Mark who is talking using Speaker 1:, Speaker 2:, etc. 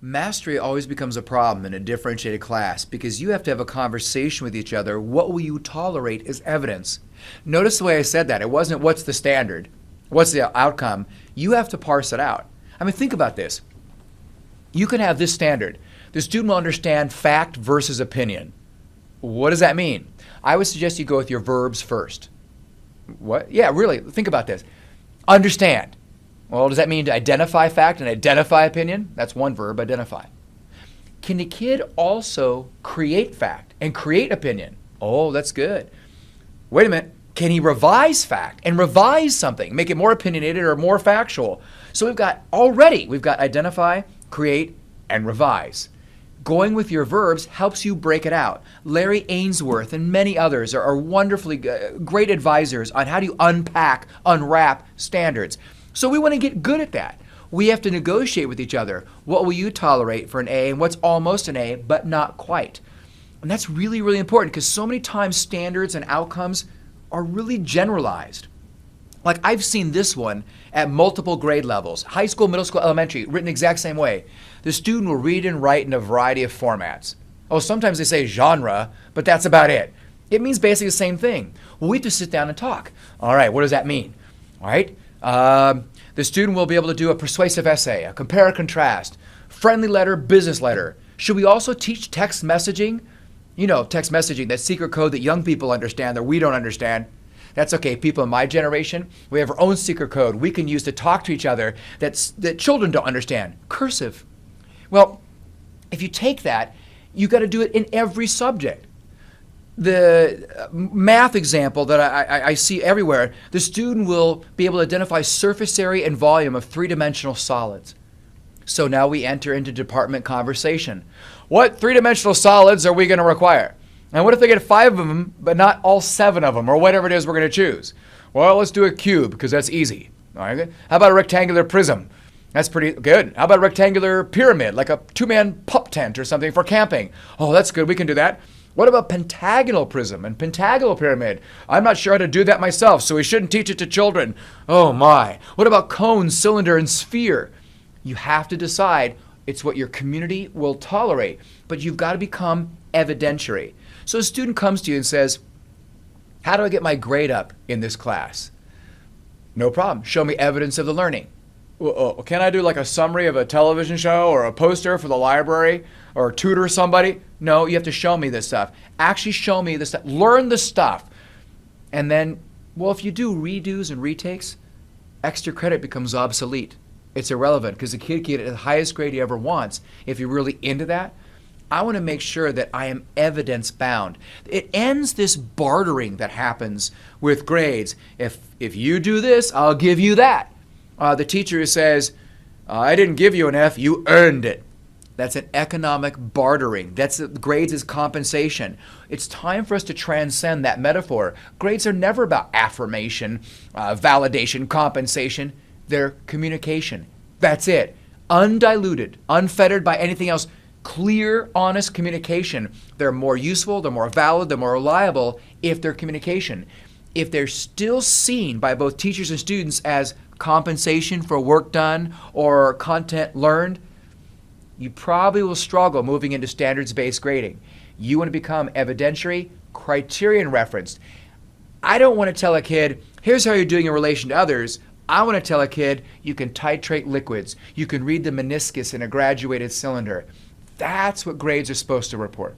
Speaker 1: Mastery always becomes a problem in a differentiated class because you have to have a conversation with each other. What will you tolerate as evidence? Notice the way I said that. It wasn't what's the standard, what's the outcome. You have to parse it out. I mean, think about this. You can have this standard. The student will understand fact versus opinion. What does that mean? I would suggest you go with your verbs first. What? Yeah, really, think about this. Understand. Well, does that mean to identify fact and identify opinion? That's one verb, identify. Can the kid also create fact and create opinion? Oh, that's good. Wait a minute. Can he revise fact and revise something, make it more opinionated or more factual? So we've got identify, create, and revise. Going with your verbs helps you break it out. Larry Ainsworth and many others are wonderfully great advisors on how do you unwrap standards. So we want to get good at that. We have to negotiate with each other. What will you tolerate for an A and what's almost an A but not quite? And that's really, really important because so many times standards and outcomes are really generalized. Like I've seen this one at multiple grade levels, high school, middle school, elementary, written the exact same way. The student will read and write in a variety of formats. Oh, sometimes they say genre, but that's about it. It means basically the same thing. Well, we have to sit down and talk. All right, what does that mean? All right. The student will be able to do a persuasive essay, a compare and contrast, friendly letter, business letter. Should we also teach text messaging? You know, text messaging, that secret code that young people understand that we don't understand. That's okay. People in my generation, we have our own secret code we can use to talk to each other that children don't understand. Cursive. Well, if you take that, you got to do it in every subject. The math example that I see everywhere, the student will be able to identify surface area and volume of three-dimensional solids. So now we enter into department conversation. What three-dimensional solids are we going to require? And what if they get 5 of them, but not all 7 of them, or whatever it is we're going to choose? Well, let's do a cube, because that's easy. All right. How about a rectangular prism? That's pretty good. How about a rectangular pyramid, like a 2-man pup tent or something for camping? Oh, that's good. We can do that. What about pentagonal prism and pentagonal pyramid? I'm not sure how to do that myself, so we shouldn't teach it to children. Oh my. What about cone, cylinder, and sphere? You have to decide. It's what your community will tolerate, but you've got to become evidentiary. So a student comes to you and says, how do I get my grade up in this class? No problem. Show me evidence of the learning. Can I do like a summary of a television show or a poster for the library or tutor somebody? No, you have to show me this stuff. Actually show me this stuff. Learn the stuff. And then, well, if you do redos and retakes, extra credit becomes obsolete. It's irrelevant because the kid can get the highest grade he ever wants. If you're really into that, I want to make sure that I am evidence bound. It ends this bartering that happens with grades. If you do this, I'll give you that. The teacher who says, I didn't give you an F, you earned it. That's an economic bartering. Grades is compensation. It's time for us to transcend that metaphor. Grades are never about affirmation, validation, compensation. They're communication. That's it. Undiluted, unfettered by anything else. Clear, honest communication. They're more useful, they're more valid, they're more reliable if they're communication. If they're still seen by both teachers and students as compensation for work done or content learned, you probably will struggle moving into standards-based grading. You want to become evidentiary, criterion referenced. I don't want to tell a kid, here's how you're doing in relation to others. I want to tell a kid, you can titrate liquids. You can read the meniscus in a graduated cylinder. That's what grades are supposed to report.